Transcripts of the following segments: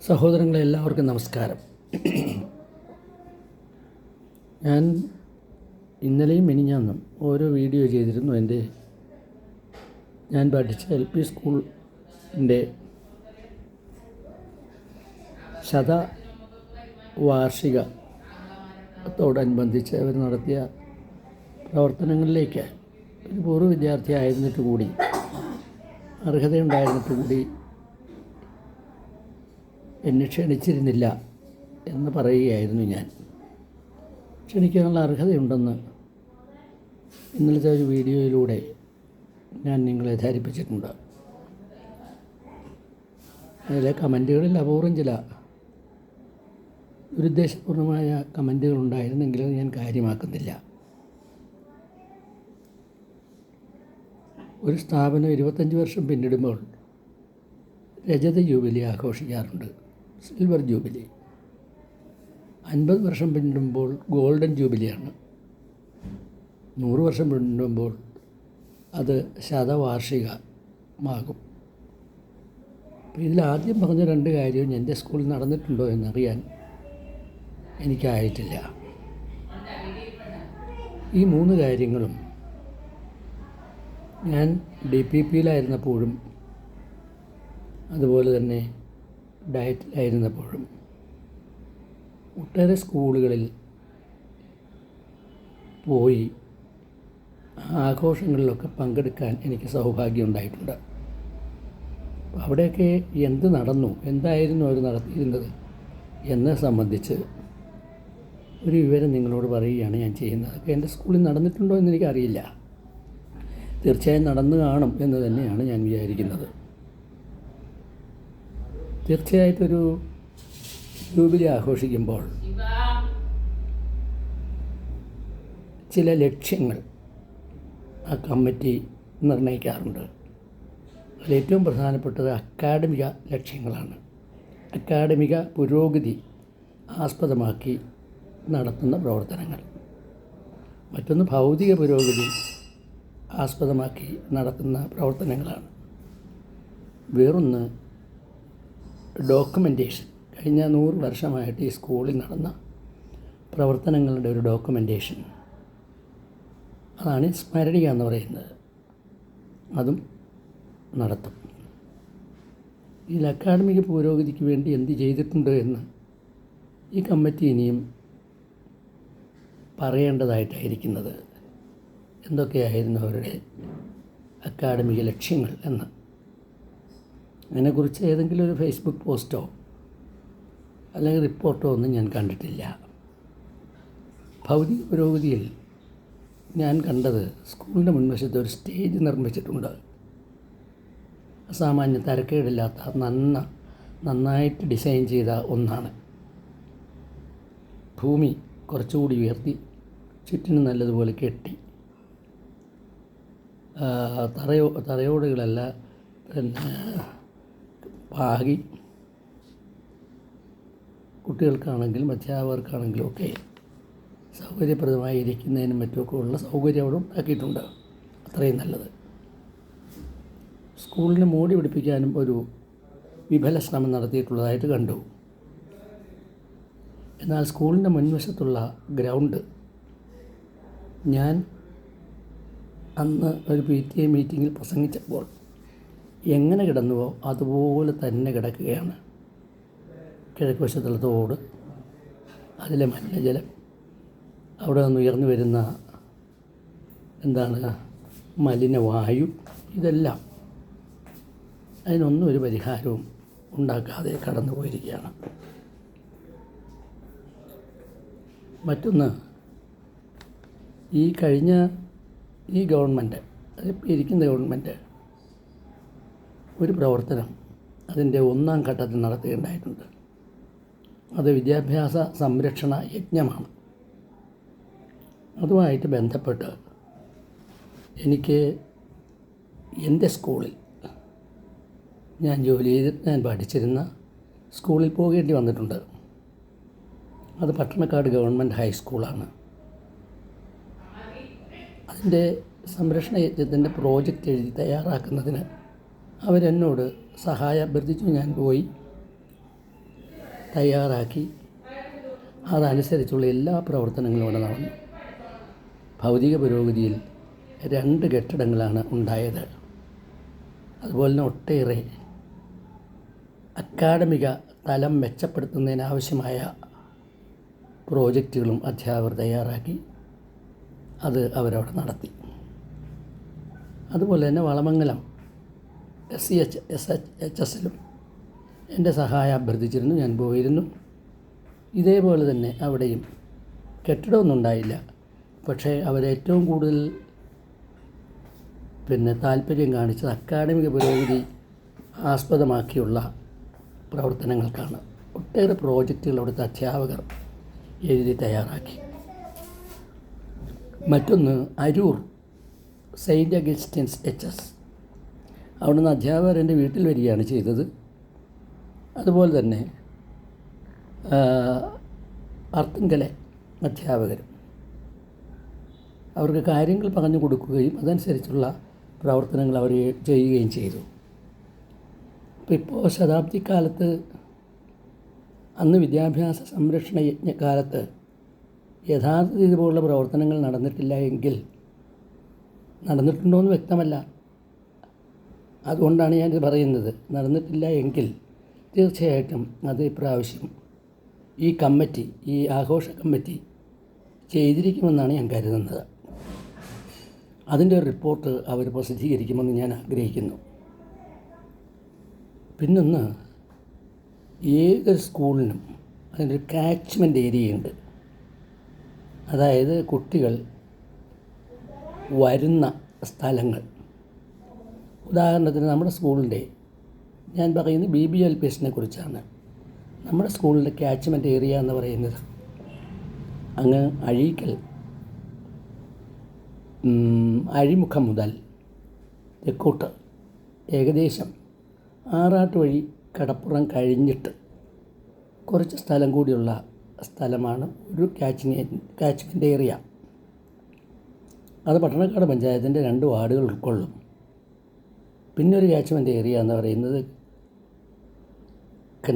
സഹോദരങ്ങളെ, എല്ലാവർക്കും നമസ്കാരം. ഞാൻ ഇന്നലെയും മിനിഞ്ഞാന്നും ഓരോ വീഡിയോ ചെയ്തിരുന്നു. ഞാൻ പഠിച്ച LP സ്കൂളിൻ്റെ ശതവാർഷികത്തോടനുബന്ധിച്ച് അവർ നടത്തിയ പ്രവർത്തനങ്ങളിലേക്ക് ഒരു പൂർവ്വ വിദ്യാർത്ഥി ആയിരുന്നിട്ട് കൂടി, അർഹതയുണ്ടായിരുന്നിട്ട് കൂടി എന്നെ ക്ഷണിച്ചിരുന്നില്ല എന്ന് പറയുകയായിരുന്നു. ഞാൻ ക്ഷണിക്കാനുള്ള അർഹതയുണ്ടെന്ന് ഇന്നലത്തെ ഒരു വീഡിയോയിലൂടെ ഞാൻ നിങ്ങളെ ധരിപ്പിച്ചിട്ടുണ്ട്. അതിലെ കമൻറ്റുകളിൽ അപൂർവം ചില ദുരുദ്ദേശപൂർണമായ കമൻറ്റുകളുണ്ടായിരുന്നെങ്കിലും ഞാൻ കാര്യമാക്കുന്നില്ല. ഒരു സ്ഥാപനം 25 വർഷം പിന്നിടുമ്പോൾ രജത ജൂബിലി ആഘോഷിക്കാറുണ്ട്, സിൽവർ ജൂബിലി. 50 വർഷം പിന്നിടുമ്പോൾ ഗോൾഡൻ ജൂബിലിയാണ്. 100 വർഷം പിന്നിടുമ്പോൾ അത് ശതവാർഷികമാകും. അപ്പോൾ ഇതിലാദ്യം പറഞ്ഞ 2 കാര്യവും എൻ്റെ സ്കൂളിൽ നടന്നിട്ടുണ്ടോ എന്നറിയാൻ എനിക്കായിട്ടില്ല. ഈ 3 കാര്യങ്ങളും ഞാൻ DPPയിലായിരുന്നപ്പോഴും അതുപോലെ തന്നെ ഡയറ്റിലായിരുന്നപ്പോഴും ഒട്ടേറെ സ്കൂളുകളിൽ പോയി ആഘോഷങ്ങളിലൊക്കെ പങ്കെടുക്കാൻ എനിക്ക് സൗഭാഗ്യം ഉണ്ടായിട്ടുണ്ട്. അവിടെയൊക്കെ എന്ത് നടന്നു, എന്തായിരുന്നു അവർ നടത്തിയിരുന്നത് എന്നെ സംബന്ധിച്ച് ഒരു വിവരം നിങ്ങളോട് പറയുകയാണ് ഞാൻ ചെയ്യുന്നത്. അതൊക്കെ എൻ്റെ സ്കൂളിൽ നടന്നിട്ടുണ്ടോ എന്നെനിക്കറിയില്ല. തീർച്ചയായും നടന്നു കാണും എന്ന് തന്നെയാണ് ഞാൻ വിചാരിക്കുന്നത്. തീർച്ചയായിട്ടൊരു ജൂബിലി ആഘോഷിക്കുമ്പോൾ ചില ലക്ഷ്യങ്ങൾ ആ കമ്മിറ്റി നിർണ്ണയിക്കാറുണ്ട്. അതിലേറ്റവും പ്രധാനപ്പെട്ടത് അക്കാഡമിക ലക്ഷ്യങ്ങളാണ്. അക്കാഡമിക പുരോഗതി ആസ്പദമാക്കി നടത്തുന്ന പ്രവർത്തനങ്ങൾ. മറ്റൊന്ന് ഭൗതിക പുരോഗതി ആസ്പദമാക്കി നടത്തുന്ന പ്രവർത്തനങ്ങളാണ്. വേറൊന്ന് ഡോക്യുമെൻറ്റേഷൻ. കഴിഞ്ഞ 100 വർഷമായിട്ട് ഈ സ്കൂളിൽ നടന്ന പ്രവർത്തനങ്ങളുടെ ഒരു ഡോക്യുമെൻറ്റേഷൻ, അതാണ് സ്മരണിക എന്ന് പറയുന്നത്. അതും നടത്തും. ഇതിൽ അക്കാഡമിക പുരോഗതിക്ക് വേണ്ടി എന്ത് ചെയ്തിട്ടുണ്ട് എന്ന് ഈ കമ്മിറ്റി ഇനിയും പറയേണ്ടതായിട്ടായിരിക്കുന്നത്. എന്തൊക്കെയായിരുന്നു അവരുടെ അക്കാഡമിക ലക്ഷ്യങ്ങൾ എന്ന്. അതിനെക്കുറിച്ച് ഏതെങ്കിലും ഒരു ഫേസ്ബുക്ക് പോസ്റ്റോ അല്ലെങ്കിൽ റിപ്പോർട്ടോ ഒന്നും ഞാൻ കണ്ടിട്ടില്ല. ഭൗതിക പുരോഗതിയിൽ ഞാൻ കണ്ടത് സ്കൂളിൻ്റെ മുൻവശത്ത് ഒരു സ്റ്റേജ് നിർമ്മിച്ചിട്ടുണ്ട്. അസാമാന്യ തരക്കേടില്ലാത്ത നന്നായിട്ട് ഡിസൈൻ ചെയ്ത ഒന്നാണ്. ഭൂമി കുറച്ചുകൂടി ഉയർത്തി ചുറ്റിനും നല്ലതുപോലെ കെട്ടി, തറയോടുകളല്ല പിന്നെ പാകി, കുട്ടികൾക്കാണെങ്കിലും അധ്യാപകർക്കാണെങ്കിലും ഒക്കെ സൗകര്യപ്രദമായി ഇരിക്കുന്നതിനും മറ്റുമൊക്കെ ഉള്ള സൗകര്യം അവിടെ ഉണ്ടാക്കിയിട്ടുണ്ട്. അത്രയും നല്ലത്. സ്കൂളിനെ മോടി പിടിപ്പിക്കാനും ഒരു വിഫല ശ്രമം നടത്തിയിട്ടുള്ളതായിട്ട് കണ്ടു. എന്നാൽ സ്കൂളിൻ്റെ മുൻവശത്തുള്ള ഗ്രൗണ്ട് ഞാൻ അന്ന് ഒരു PTA മീറ്റിങ്ങിൽ പ്രസംഗിച്ചപ്പോൾ എങ്ങനെ കിടന്നുവോ അതുപോലെ തന്നെ കിടക്കുകയാണ്. കിഴക്ക് വശത്തുള്ള തോട്, അതിലെ മലിനജലം, അവിടെ നിന്ന് ഉയർന്നു വരുന്ന മലിനവായു, ഇതെല്ലാം അതിനൊന്നും ഒരു പരിഹാരവും ഉണ്ടാക്കാതെ കടന്നു പോയിരിക്കുകയാണ്. മറ്റൊന്ന്, ഈ ഗവൺമെൻറ്, അതിപ്പോൾ ഇരിക്കുന്ന ഗവൺമെൻറ് ഒരു പ്രവർത്തനം അതിൻ്റെ 1ാം ഘട്ടത്തിൽ നടത്തുകയുണ്ടായിട്ടുണ്ട്. അത് വിദ്യാഭ്യാസ സംരക്ഷണ യജ്ഞമാണ്. അതുമായിട്ട് ബന്ധപ്പെട്ട് എനിക്ക് എൻ്റെ സ്കൂളിൽ ഞാൻ പഠിച്ചിരുന്ന സ്കൂളിൽ പോകേണ്ടി വന്നിട്ടുണ്ട്. അത് പട്ടണക്കാട് ഗവൺമെൻറ് ഹൈസ്കൂളാണ്. അതിൻ്റെ സംരക്ഷണ യജ്ഞത്തിൻ്റെ പ്രോജക്റ്റ് എഴുതി തയ്യാറാക്കുന്നതിന് അവരെന്നോട് സഹായം അഭ്യർത്ഥിച്ചു. ഞാൻ പോയി തയ്യാറാക്കി അതനുസരിച്ചുള്ള എല്ലാ പ്രവർത്തനങ്ങളും ഇവിടെ നടന്നു. ഭൗതിക പുരോഗതിയിൽ 2 കെട്ടിടങ്ങളാണ് ഉണ്ടായത്. അതുപോലെ തന്നെ ഒട്ടേറെ അക്കാഡമിക തലം മെച്ചപ്പെടുത്തുന്നതിനാവശ്യമായ പ്രോജക്റ്റുകളും അധ്യാപകർ തയ്യാറാക്കി അത് അവരവിടെ നടത്തി. അതുപോലെ തന്നെ വളമംഗലം SCHSലും എൻ്റെ സഹായം അഭ്യർത്ഥിച്ചിരുന്നു. ഞാൻ പോയിരുന്നു. ഇതേപോലെ തന്നെ അവിടെയും കെട്ടിടമൊന്നും ഉണ്ടായില്ല. പക്ഷേ അവരേറ്റവും കൂടുതൽ താല്പര്യം കാണിച്ചത് അക്കാഡമിക പുരോഗതി ആസ്പദമാക്കിയുള്ള പ്രവർത്തനങ്ങൾക്കാണ്. ഒട്ടേറെ പ്രോജക്റ്റുകൾ അവിടുത്തെ അധ്യാപകർ എഴുതി തയ്യാറാക്കി. മറ്റൊന്ന് അരൂർ സെയിൻറ്റ് അഗസ്റ്റിൻസ് HS. അവിടുന്ന് അധ്യാപകർ എൻ്റെ വീട്ടിൽ വരികയാണ് ചെയ്തത്. അതുപോലെ തന്നെ അർത്തുങ്കലെ അധ്യാപകർ അവർക്ക് കാര്യങ്ങൾ പറഞ്ഞു കൊടുക്കുകയും അതനുസരിച്ചുള്ള പ്രവർത്തനങ്ങൾ അവർ ചെയ്യുകയും ചെയ്തു. ഇപ്പോൾ ശതാബ്ദി കാലത്ത്, അന്ന് വിദ്യാഭ്യാസ സംരക്ഷണ യജ്ഞകാലത്ത് യഥാർത്ഥ ഇതുപോലുള്ള പ്രവർത്തനങ്ങൾ നടന്നിട്ടില്ല എങ്കിൽ, നടന്നിട്ടുണ്ടോ എന്ന് വ്യക്തമല്ല, അതുകൊണ്ടാണ് ഞാനിത് പറയുന്നത്. നടന്നിട്ടില്ല എങ്കിൽ തീർച്ചയായിട്ടും അത് ഇപ്രാവശ്യം ഈ കമ്മിറ്റി, ഈ ആഘോഷ കമ്മിറ്റി ചെയ്തിരിക്കുമെന്നാണ് ഞാൻ കരുതുന്നത്. അതിൻ്റെ ഒരു റിപ്പോർട്ട് അവർ പ്രസിദ്ധീകരിക്കുമെന്ന് ഞാൻ ആഗ്രഹിക്കുന്നു. പിന്നൊന്ന്, ഏതൊരു സ്കൂളിനും അതിനൊരു കാച്ച്മെൻറ്റ് ഏരിയയുണ്ട്. അതായത് കുട്ടികൾ വരുന്ന സ്ഥലങ്ങൾ. ഉദാഹരണത്തിന് നമ്മുടെ സ്കൂളിൻ്റെ, ഞാൻ പറയുന്നത് BBLPSനെ കുറിച്ചാണ്. നമ്മുടെ സ്കൂളിൻ്റെ കാച്ച്മെൻറ്റ് ഏരിയ എന്ന് പറയുന്നത് അങ്ങ് അഴീക്കൽ, അഴിമുഖം മുതൽ തെക്കോട്ട് ഏകദേശം ആറാട്ട് വഴി കടപ്പുറം കഴിഞ്ഞിട്ട് കുറച്ച് സ്ഥലം കൂടിയുള്ള സ്ഥലമാണ് ഒരു കാച്ച്മെൻറ്റ് ഏരിയ. അത് പട്ടണക്കാട് പഞ്ചായത്തിൻ്റെ 2 വാർഡുകൾ ഉൾക്കൊള്ളും. പിന്നെ ഒരു കാച്ച്മെൻറ്റ് ഏരിയ എന്ന് പറയുന്നത്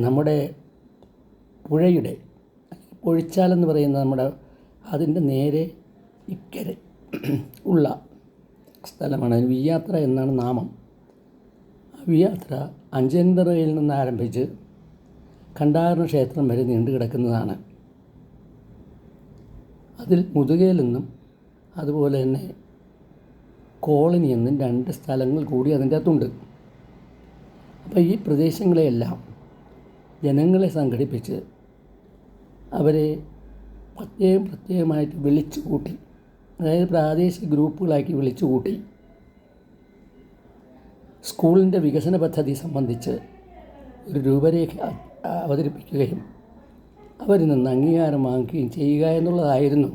നമ്മുടെ പുഴയുടെ, പൊഴിച്ചാലെന്ന് പറയുന്ന നമ്മുടെ അതിൻ്റെ നേരെ ഇക്കരെ ഉള്ള സ്ഥലമാണ്. അതിന് വിയ്യാത്ര എന്നാണ് നാമം. വിയ്യാത്ര അഞ്ചന്തറയിൽ നിന്ന് ആരംഭിച്ച് കണ്ടാകരണ ക്ഷേത്രം വരെ നീണ്ടു കിടക്കുന്നതാണ്. അതിൽ മുതുകയിലെന്നും അതുപോലെ തന്നെ കോളനി എന്നും 2 സ്ഥലങ്ങൾ കൂടി അതിൻ്റെ അകത്തുണ്ട്. അപ്പോൾ ഈ പ്രദേശങ്ങളെയെല്ലാം ജനങ്ങളെ സംഘടിപ്പിച്ച് അവരെ പ്രത്യേകമായിട്ട് വിളിച്ചു കൂട്ടി, അതായത് പ്രാദേശിക ഗ്രൂപ്പുകളാക്കി വിളിച്ചു കൂട്ടി സ്കൂളിൻ്റെ വികസന പദ്ധതി സംബന്ധിച്ച് ഒരു രൂപരേഖ അവതരിപ്പിക്കുകയും അവരിൽ നിന്ന് അംഗീകാരം വാങ്ങുകയും ചെയ്യുക എന്നുള്ളതായിരുന്നു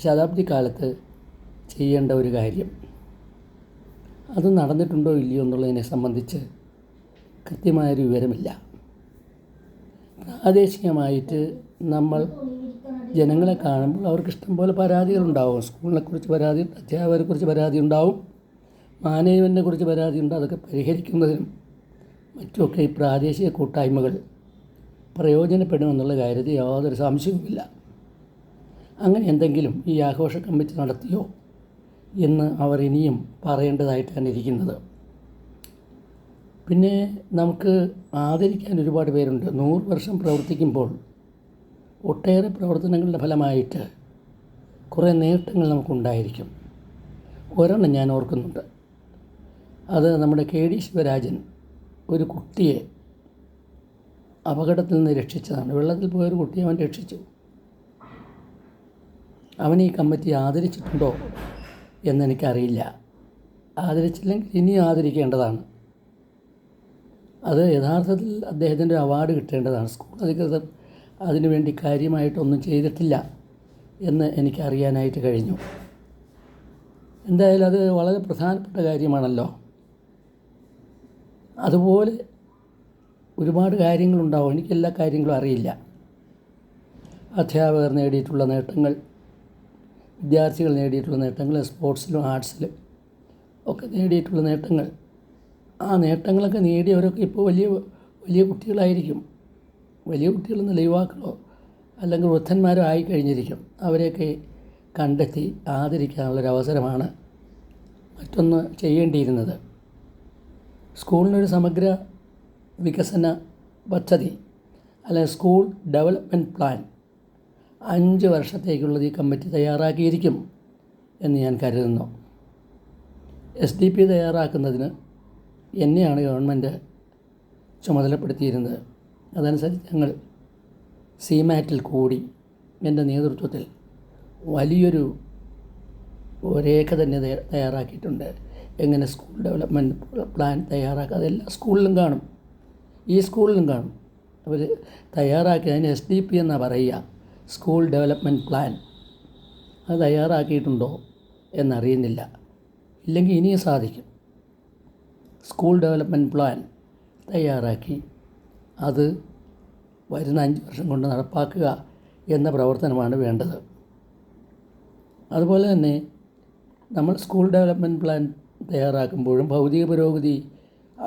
ശതാബ്ദി കാലത്ത് ചെയ്യേണ്ട ഒരു കാര്യം. അത് നടന്നിട്ടുണ്ടോ ഇല്ലയോ എന്നുള്ളതിനെ സംബന്ധിച്ച് കൃത്യമായൊരു വിവരമില്ല. പ്രാദേശികമായിട്ട് നമ്മൾ ജനങ്ങളെ കാണുമ്പോൾ അവർക്ക് ഇഷ്ടംപോലെ പരാതികളുണ്ടാവും. സ്കൂളിനെക്കുറിച്ച് പരാതി, അധ്യാപകരെക്കുറിച്ച് പരാതി ഉണ്ടാവും, മാനേജ്മെൻറ്റിനെ കുറിച്ച് പരാതി ഉണ്ട്. അതൊക്കെ പരിഹരിക്കുന്നതിനും മറ്റുമൊക്കെ ഈ പ്രാദേശിക കൂട്ടായ്മകൾ പ്രയോജനപ്പെടുമെന്നുള്ള കാര്യത്തിൽ യാതൊരു സംശയവുമില്ല. അങ്ങനെ എന്തെങ്കിലും ഈ ആഘോഷ കമ്മിറ്റി നടത്തിയോ എന്ന് അവർ ഇനിയും പറയേണ്ടതായിട്ടാണ് ഇരിക്കുന്നത്. പിന്നെ നമുക്ക് ആദരിക്കാൻ ഒരുപാട് പേരുണ്ട്. 100 വർഷം പ്രവർത്തിക്കുമ്പോൾ ഒട്ടേറെ പ്രവർത്തനങ്ങളുടെ ഫലമായിട്ട് കുറേ നേട്ടങ്ങൾ നമുക്കുണ്ടായിരിക്കും. ഒരെണ്ണം ഞാൻ ഓർക്കുന്നുണ്ട്. അത് നമ്മുടെ KD ശിവരാജൻ ഒരു കുട്ടിയെ അപകടത്തിൽ നിന്ന് രക്ഷിച്ചതാണ്. വെള്ളത്തിൽ പോയൊരു കുട്ടിയെ അവൻ രക്ഷിച്ചു. അവൻ ഈ കമ്മിറ്റി ആദരിച്ചിട്ടുണ്ടോ എന്നെനിക്കറിയില്ല. ആദരിച്ചില്ലെങ്കിൽ ഇനി ആദരിക്കേണ്ടതാണ്. അത് യഥാർത്ഥത്തിൽ അദ്ദേഹത്തിൻ്റെ അവാർഡ് കിട്ടേണ്ടതാണ്. സ്കൂൾ അധികൃതർ അതിനുവേണ്ടി കാര്യമായിട്ടൊന്നും ചെയ്തിട്ടില്ല എന്ന് എനിക്കറിയാനായിട്ട് കഴിഞ്ഞു. എന്തായാലും അത് വളരെ പ്രധാനപ്പെട്ട കാര്യമാണല്ലോ. അതുപോലെ ഒരുപാട് കാര്യങ്ങളുണ്ടാവും. എനിക്കെല്ലാ കാര്യങ്ങളും അറിയില്ല. അധ്യാപകർ നേടിയിട്ടുള്ള നേട്ടങ്ങൾ, വിദ്യാർത്ഥികൾ നേടിയിട്ടുള്ള നേട്ടങ്ങൾ, സ്പോർട്സിലും ആർട്സിലും ഒക്കെ നേടിയിട്ടുള്ള നേട്ടങ്ങൾ, ആ നേട്ടങ്ങളൊക്കെ നേടിയവരൊക്കെ ഇപ്പോൾ വലിയ വലിയ കുട്ടികളായിരിക്കും. വലിയ കുട്ടികളെന്നല്ല, യുവാക്കളോ അല്ലെങ്കിൽ വൃദ്ധന്മാരോ ആയിക്കഴിഞ്ഞിരിക്കും. അവരെയൊക്കെ കണ്ടെത്തി ആദരിക്കാനുള്ളൊരവസരമാണ് മറ്റൊന്ന് ചെയ്യേണ്ടിയിരുന്നത്. സ്കൂളിനൊരു സമഗ്ര വികസന പദ്ധതി അല്ലെങ്കിൽ സ്കൂൾ ഡെവലപ്മെൻറ്റ് പ്ലാൻ 5 വർഷത്തേക്കുള്ളത് ഈ കമ്മിറ്റി തയ്യാറാക്കിയിരിക്കും എന്ന് ഞാൻ കരുതുന്നു. SDP തയ്യാറാക്കുന്നതിന് എന്നെയാണ് ഗവൺമെൻറ് ചുമതലപ്പെടുത്തിയിരുന്നത്. അതനുസരിച്ച് ഞങ്ങൾ CMAT കൂടി എൻ്റെ നേതൃത്വത്തിൽ വലിയൊരു രേഖ തന്നെ തയ്യാറാക്കിയിട്ടുണ്ട്. എങ്ങനെ സ്കൂൾ ഡെവലപ്മെൻറ്റ് പ്ലാൻ തയ്യാറാക്കുക, അതെല്ലാ സ്കൂളിലും കാണും, ഈ സ്കൂളിലും കാണും. അവർ തയ്യാറാക്കി, അതിന് SDP എന്നാണ് പറയുക, സ്കൂൾ ഡെവലപ്മെൻറ്റ് പ്ലാൻ. അത് തയ്യാറാക്കിയിട്ടുണ്ടോ എന്നറിയുന്നില്ല. ഇല്ലെങ്കിൽ ഇനിയും സാധിക്കും. സ്കൂൾ ഡെവലപ്മെൻറ്റ് പ്ലാൻ തയ്യാറാക്കി അത് വരുന്ന 5 വർഷം കൊണ്ട് നടപ്പാക്കുക എന്ന പ്രവർത്തനമാണ് വേണ്ടത്. അതുപോലെ തന്നെ നമ്മൾ സ്കൂൾ ഡെവലപ്മെൻറ്റ് പ്ലാൻ തയ്യാറാക്കുമ്പോഴും ഭൗതിക പുരോഗതി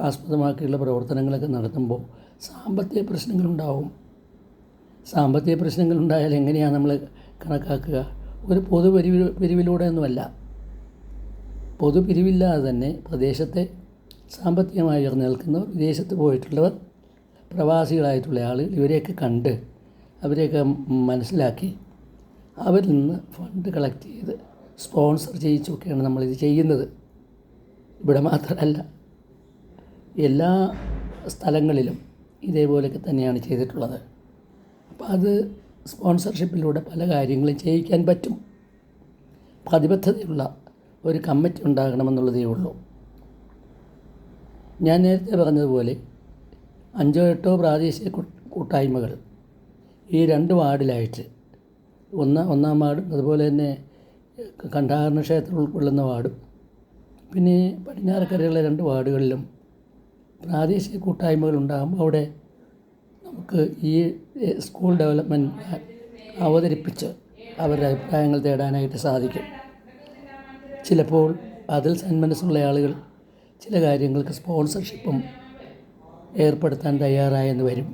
ആസ്പദമാക്കിയുള്ള പ്രവർത്തനങ്ങളൊക്കെ നടത്തുമ്പോൾ സാമ്പത്തിക പ്രശ്നങ്ങളുണ്ടാവും. സാമ്പത്തിക പ്രശ്നങ്ങളുണ്ടായാൽ എങ്ങനെയാണ് നമ്മൾ കണക്കാക്കുക? ഒരു പിരിവിലൂടെയൊന്നുമല്ല. പിരിവില്ലാതെ തന്നെ പ്രദേശത്തെ സാമ്പത്തികമായി ഉയർന്നു നിൽക്കുന്നവർ, വിദേശത്ത് പോയിട്ടുള്ളവർ, പ്രവാസികളായിട്ടുള്ള ആളുകൾ, ഇവരെയൊക്കെ കണ്ട് അവരെയൊക്കെ മനസ്സിലാക്കി അവരിൽ നിന്ന് ഫണ്ട് കളക്ട് ചെയ്ത് സ്പോൺസർ ചെയ്യിച്ചൊക്കെയാണ് നമ്മളിത് ചെയ്യുന്നത്. ഇവിടെ മാത്രമല്ല, എല്ലാ സ്ഥലങ്ങളിലും ഇതേപോലെയൊക്കെ തന്നെയാണ് ചെയ്തിട്ടുള്ളത്. അപ്പോൾ അത് സ്പോൺസർഷിപ്പിലൂടെ പല കാര്യങ്ങളും ചെയ്യിക്കാൻ പറ്റും. പ്രതിബദ്ധതയുള്ള ഒരു കമ്മിറ്റി ഉണ്ടാകണമെന്നുള്ളതേ ഉള്ളൂ. ഞാൻ നേരത്തെ പറഞ്ഞതുപോലെ 5-8 പ്രാദേശിക കൂട്ടായ്മകൾ ഈ 2 വാർഡിലായിട്ട്, ഒന്നാം വാർഡും അതുപോലെ തന്നെ കണ്ഠാകരണ ക്ഷേത്രം ഉൾക്കൊള്ളുന്ന വാർഡും പിന്നെ പടിഞ്ഞാറക്കരയുള്ള 2 വാർഡുകളിലും പ്രാദേശിക കൂട്ടായ്മകൾ ഉണ്ടാകുമ്പോൾ അവിടെ നമുക്ക് ഈ സ്കൂൾ ഡെവലപ്മെൻറ്റ് അവതരിപ്പിച്ച് അവരുടെ അഭിപ്രായങ്ങൾ തേടാനായിട്ട് സാധിക്കും. ചിലപ്പോൾ അതിൽ സന്മനസ്സുള്ള ആളുകൾ ചില കാര്യങ്ങൾക്ക് സ്പോൺസർഷിപ്പും ഏർപ്പെടുത്താൻ തയ്യാറായെന്ന് വരും.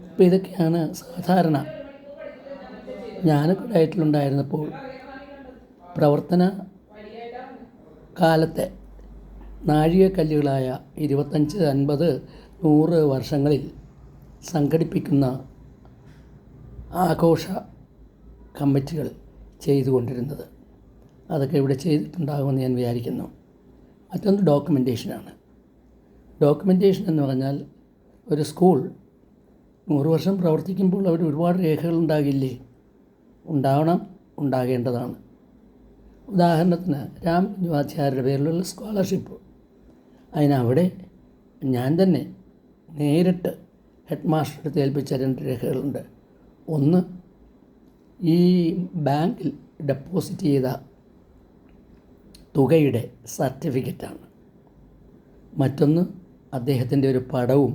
അപ്പോൾ ഇതൊക്കെയാണ് സാധാരണ ഞാനൊക്കെ ഡയറ്റിലുണ്ടായിരുന്നപ്പോൾ പ്രവർത്തന കാലത്തെ നാഴികക്കല്ലുകളായ 25, 50, 100 വർഷങ്ങളിൽ സംഘടിപ്പിക്കുന്ന ആഘോഷ കമ്മിറ്റികൾ ചെയ്തുകൊണ്ടിരുന്നത്. അതൊക്കെ ഇവിടെ ചെയ്തിട്ടുണ്ടാകുമെന്ന് ഞാൻ വിചാരിക്കുന്നു. മറ്റൊന്ന് ഡോക്യുമെൻറ്റേഷനാണ്. ഡോക്യുമെൻറ്റേഷൻ എന്ന് പറഞ്ഞാൽ ഒരു സ്കൂൾ 100 വർഷം പ്രവർത്തിക്കുമ്പോൾ അവർ ഒരുപാട് രേഖകൾ ഉണ്ടാകില്ലേ? ഉണ്ടാകേണ്ടതാണ്. ഉദാഹരണത്തിന് രാമകുഞ്ഞുവാദ്ധ്യാരുടെ പേരിലുള്ള സ്കോളർഷിപ്പ്, അതിനവിടെ ഞാൻ തന്നെ നേരിട്ട് ഹെഡ് മാസ്റ്ററുടെ ഏൽപ്പിച്ച 2 രേഖകളുണ്ട്. ഒന്ന് ഈ ബാങ്കിൽ ഡെപ്പോസിറ്റ് ചെയ്ത തുകയുടെ സർട്ടിഫിക്കറ്റാണ്. മറ്റൊന്ന് അദ്ദേഹത്തിൻ്റെ ഒരു പടവും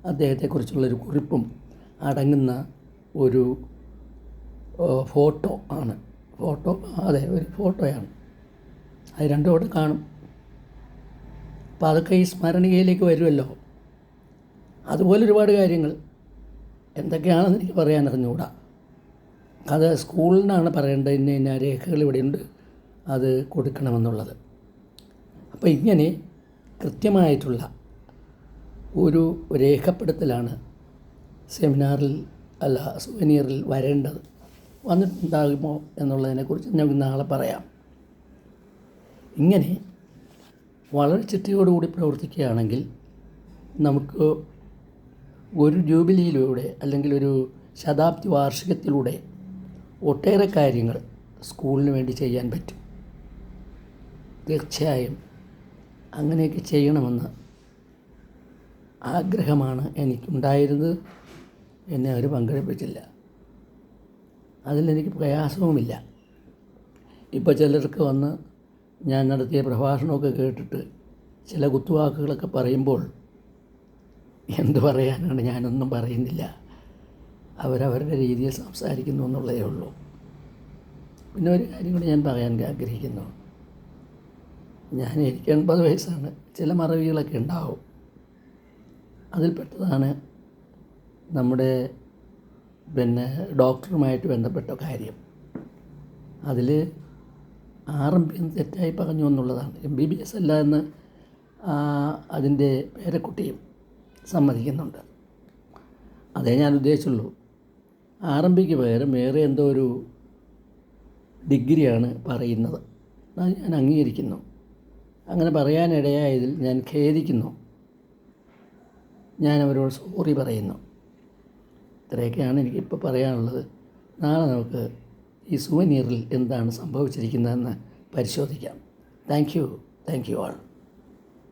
അദ്ദേഹത്തെക്കുറിച്ചുള്ളൊരു കുറിപ്പും അടങ്ങുന്ന ഒരു ഫോട്ടോ ആണ്. ഒരു ഫോട്ടോയാണ്. അത് 2 അവിടെ കാണും. അപ്പോൾ അതൊക്കെ ഈ സ്മരണീയയിലേക്ക് വരുമല്ലോ. അതുപോലെ ഒരുപാട് കാര്യങ്ങൾ എന്തൊക്കെയാണെന്ന് എനിക്ക് പറയാൻ അറിഞ്ഞുകൂടാ. അത് സ്കൂളിനാണ് പറയേണ്ടത്. ഇന്ന രേഖകൾ ഇവിടെയുണ്ട്, അത് കൊടുക്കണമെന്നുള്ളത്. അപ്പോൾ ഇങ്ങനെ കൃത്യമായിട്ടുള്ള ഒരു രേഖപ്പെടുത്തലാണ് സുവനീറിൽ വരേണ്ടത്. വന്നിട്ടുണ്ടാകുമോ എന്നുള്ളതിനെക്കുറിച്ച് ഞാൻ നാളെ പറയാം. ഇങ്ങനെ വളരെ ചിട്ടയോടുകൂടി പ്രവർത്തിക്കുകയാണെങ്കിൽ നമുക്ക് ഒരു ജൂബിലിയിലൂടെ അല്ലെങ്കിൽ ഒരു ശതാബ്ദി വാർഷികത്തിലൂടെ ഒട്ടേറെ കാര്യങ്ങൾ സ്കൂളിന് വേണ്ടി ചെയ്യാൻ പറ്റും. തീർച്ചയായും അങ്ങനെയൊക്കെ ചെയ്യണമെന്ന് ആഗ്രഹമാണ് എനിക്കുണ്ടായിരുന്നത്. എന്നെ അവർ പങ്കെടുപ്പിച്ചില്ല. അതിലെനിക്ക് പ്രയാസവുമില്ല. ഇപ്പോൾ ചിലർക്ക് വന്ന് ഞാൻ നടത്തിയ പ്രഭാഷണമൊക്കെ കേട്ടിട്ട് ചില കുത്തുവാക്കുകളൊക്കെ പറയുമ്പോൾ എന്തു പറയാനാണ്, ഞാനൊന്നും പറയുന്നില്ല. അവരവരുടെ രീതിയിൽ സംസാരിക്കുന്നു എന്നുള്ളതേ ഉള്ളൂ. പിന്നെ ഒരു കാര്യം കൂടി ഞാൻ പറയാൻ ആഗ്രഹിക്കുന്നു. എനിക്ക് 80 വയസ്സാണ്. ചില മറവികളൊക്കെ ഉണ്ടാവും. അതിൽപ്പെട്ടതാണ് നമ്മുടെ ഡോക്ടറുമായിട്ട് ബന്ധപ്പെട്ട കാര്യം. അതിൽ RMP എന്ന് തെറ്റായി പറഞ്ഞു എന്നുള്ളതാണ്. MBBS അല്ല എന്ന് അതിൻ്റെ പേരക്കുട്ടിയും സമ്മതിക്കുന്നുണ്ട്. അതേ ഞാൻ ഉദ്ദേശിച്ചുള്ളൂ. RMPക്ക് പകരം വേറെ എന്തോ ഒരു ഡിഗ്രിയാണ് പറയുന്നത്. അത് ഞാൻ അംഗീകരിക്കുന്നു. അങ്ങനെ പറയാനിടയായതിൽ ഞാൻ ഖേദിക്കുന്നു. ഞാൻ അവരോട് സോറി പറയുന്നു. ഇത്രയൊക്കെയാണ് എനിക്കിപ്പോൾ പറയാനുള്ളത്. നാളെ നമുക്ക് ഈ സുവനീറിൽ എന്താണ് സംഭവിച്ചിരിക്കുന്നതെന്ന് പരിശോധിക്കാം. Thank you all.